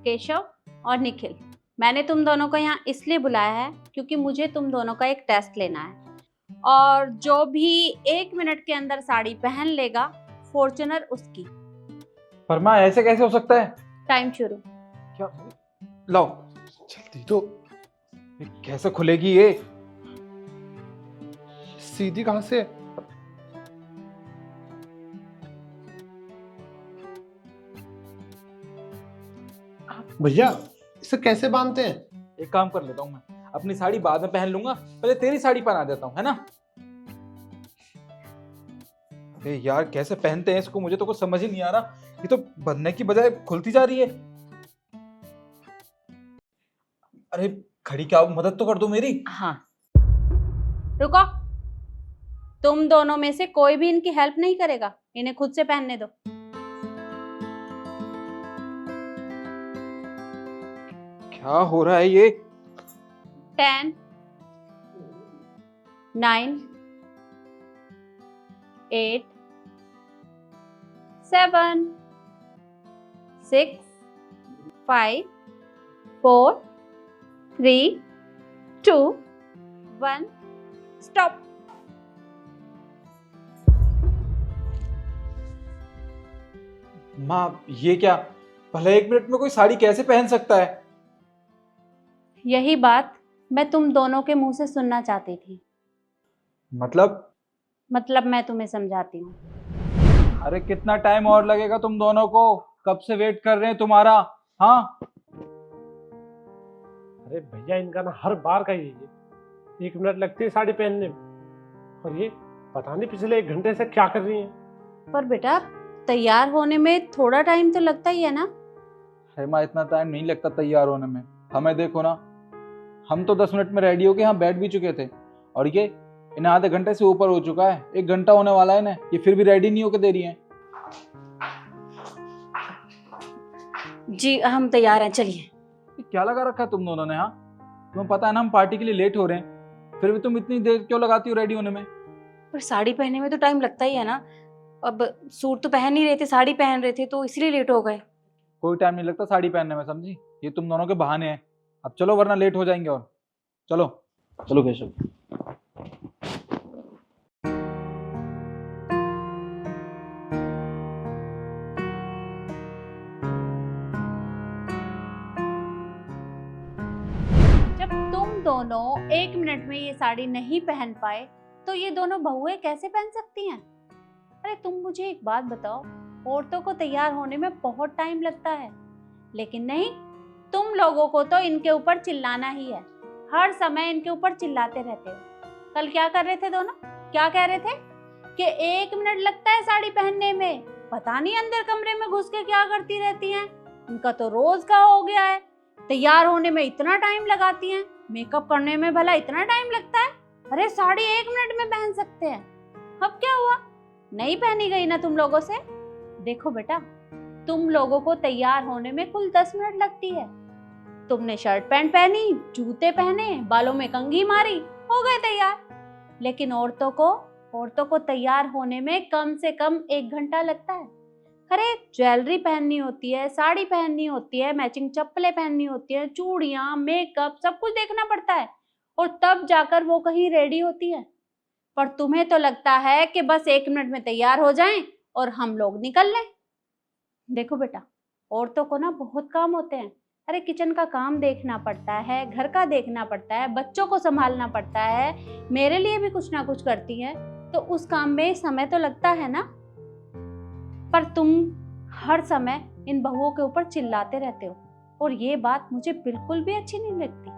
केशव और निखिल, मैंने तुम दोनों को यहाँ इसलिए बुलाया है क्योंकि मुझे तुम दोनों का एक टेस्ट लेना है और जो भी 1 मिनट के अंदर साड़ी पहन लेगा फॉर्च्यूनर उसकी। पर माँ ऐसे कैसे हो सकता है? टाइम शुरू। क्या? लाओ जल्दी। तो ये कैसे खुलेगी ये? सीधी कहां से? भैया इसे कैसे बांधते हैं? एक काम कर लेता हूँ, मैं अपनी साड़ी बाद में पहन लूंगा, पहले तेरी साड़ी पहना देता हूँ, है ना? अरे यार कैसे पहनते हैं इसको, मुझे तो कुछ समझ ही नहीं आ रहा। ये तो बंधने की बजाय खुलती जा रही है। अरे खड़ी, क्या मदद तो कर दो मेरी। हाँ रुको, तुम दोनों में से कोई भी इनकी हेल्प नहीं करेगा, इन्हें खुद से पहनने दो। क्या हो रहा है ये? 10 9 8 7 6 5 4 3 2 1 स्टॉप। माँ ये क्या, भले 1 मिनट में कोई साड़ी कैसे पहन सकता है? यही बात मैं तुम दोनों के मुंह से सुनना चाहती थी। मतलब मैं तुम्हें समझाती हूँ। अरे कितना टाइम और लगेगा तुम दोनों को? कब से वेट कर रहे हैं तुम्हारा। हाँ अरे भैया इनका ना हर बार का ही है, 1 मिनट लगती है साड़ी पहनने में, और ये पता नहीं पिछले 1 घंटे से क्या कर रही हैं। पर बेटा तैयार होने में थोड़ा टाइम तो लगता ही है ना। है माँ, इतना टाइम नहीं लगता तैयार होने में। हमें देखो ना, हम तो 10 मिनट में रेडी होके यहाँ बैठ भी चुके थे, और ये इन्हें आधे घंटे से ऊपर हो चुका है, 1 घंटा होने वाला है इन्हें, ये फिर भी रेडी नहीं होके दे रही हैं। जी हम तैयार हैं, चलिए। ये क्या लगा रखा है तुम दोनों ने? हाँ तुम्हें पता है ना हम पार्टी के लिए लेट हो रहे हैं, फिर भी तुम इतनी देर क्यों लगाती हो रेडी होने में? पर साड़ी पहनने में तो टाइम लगता ही है ना। अब सूट तो पहन नहीं रहे थे, साड़ी पहन रहे थे, तो इसलिए लेट हो गए। कोई टाइम नहीं लगता साड़ी पहनने में, समझी? ये तुम दोनों के बहाने हैं। अब चलो वरना लेट हो जाएंगे। और चलो चलो केशव। जब तुम दोनों 1 मिनट में ये साड़ी नहीं पहन पाए तो ये दोनों बहुएं कैसे पहन सकती हैं? अरे तुम मुझे एक बात बताओ, औरतों को तैयार होने में बहुत टाइम लगता है, लेकिन नहीं, तुम लोगों को तो इनके ऊपर चिल्लाना ही है। हर समय इनके ऊपर चिल्लाते रहते हो। कल क्या कर रहे थे दोनों? क्या कह रहे थे कि 1 मिनट लगता है साड़ी पहनने में, पता नहीं अंदर कमरे में घुस के क्या करती रहती हैं। इनका तो रोज का हो गया है, तैयार होने में इतना टाइम लगाती हैं, मेकअप करने में भला इतना टाइम लगता है। अरे साड़ी 1 मिनट में पहन सकते हैं। अब क्या हुआ, नहीं पहनी गई ना तुम लोगों से? देखो बेटा, तुम लोगों को तैयार होने में कुल 10 मिनट लगती है। तुमने शर्ट पैंट पहनी, जूते पहने, बालों में कंघी मारी, हो गए तैयार। लेकिन औरतों को तैयार होने में कम से कम 1 घंटा लगता है। अरे ज्वेलरी पहननी होती है, साड़ी पहननी होती है, मैचिंग चप्पलें पहननी होती है, चूड़ियां, मेकअप, सब कुछ देखना पड़ता है, और तब जाकर वो कहीं रेडी होती है। पर तुम्हें तो लगता है कि बस 1 मिनट में तैयार हो जाएं और हम लोग निकल लें। देखो बेटा, औरतों को ना बहुत काम होते हैं। अरे किचन का काम देखना पड़ता है, घर का देखना पड़ता है, बच्चों को संभालना पड़ता है, मेरे लिए भी कुछ ना कुछ करती है, तो उस काम में समय तो लगता है ना। पर तुम हर समय इन बहुओं के ऊपर चिल्लाते रहते हो, और ये बात मुझे बिल्कुल भी अच्छी नहीं लगती।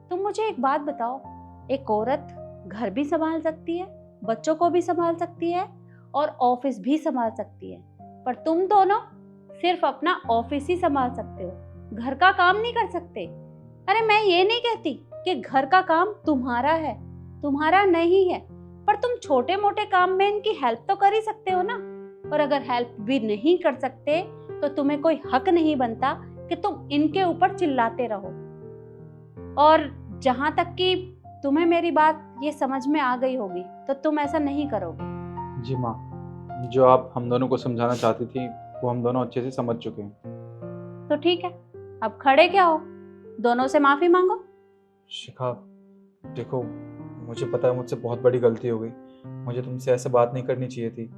तुम मुझे एक बात बताओ, एक औरत घर भी संभाल सकती है, बच्चों को भी संभाल सकती है, और ऑफिस भी संभाल सकती है, पर तुम दोनों सिर्फ अपना ऑफिस ही संभाल सकते हो, घर का काम नहीं कर सकते। अरे मैं ये नहीं कहती कि घर का काम तुम्हारा है, तुम्हारा नहीं है, पर तुम छोटे मोटे काम में इनकी हेल्प तो कर ही सकते हो ना। और अगर हेल्प भी नहीं कर सकते तो तुम्हें कोई हक नहीं बनता कि तुम इनके ऊपर चिल्लाते रहो। और जहां तक कि तुम्हें मेरी बात ये समझ में आ गई होगी तो तुम ऐसा नहीं करोगे। जी माँ, जो आप हम दोनों को समझाना चाहती थी वो हम दोनों अच्छे से समझ चुके हैं। तो ठीक है, अब खड़े क्या हो, दोनों से माफी मांगो। शिखा देखो, मुझे पता है मुझसे बहुत बड़ी गलती हो गई, मुझे तुमसे ऐसे बात नहीं करनी चाहिए थी,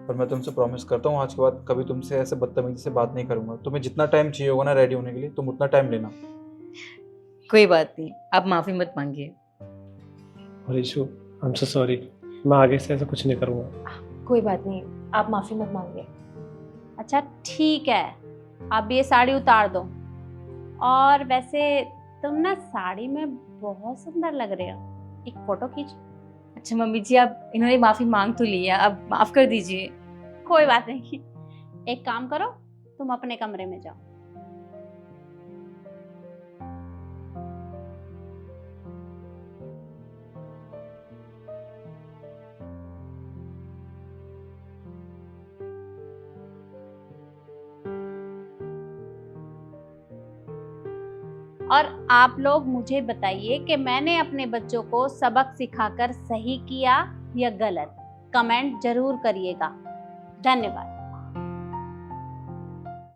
पर मैं तुमसे प्रॉमिस करता हूँ आज के बाद कभी तुमसे ऐसे बदतमीजी से बात नहीं करूंगा। तुम्हें जितना टाइम चाहिए होगा ना रेडी होने के लिए, तुम उतना टाइम लेना। कोई बात नहीं, आप माफी मत मांगिए। और Ishu, I am so sorry, मैं आगे से ऐसा कुछ नहीं करूँगा। कोई बात नहीं, आप माफी मत मांगिए। अच्छा ठीक है, अब ये साड़ी उतार दो। और वैसे तुम ना साड़ी में बहुत सुंदर लग रहे हो, एक फोटो खींच। अच्छा मम्मी जी, आप इन्होंने माफी मांग तो लिया, अब माफ कर दीजिए। कोई बात नहीं, एक काम करो, तुम अपने कमरे में जाओ। और आप लोग मुझे बताइए कि मैंने अपने बच्चों को सबक सिखाकर सही किया या गलत। कमेंट जरूर करिएगा। धन्यवाद।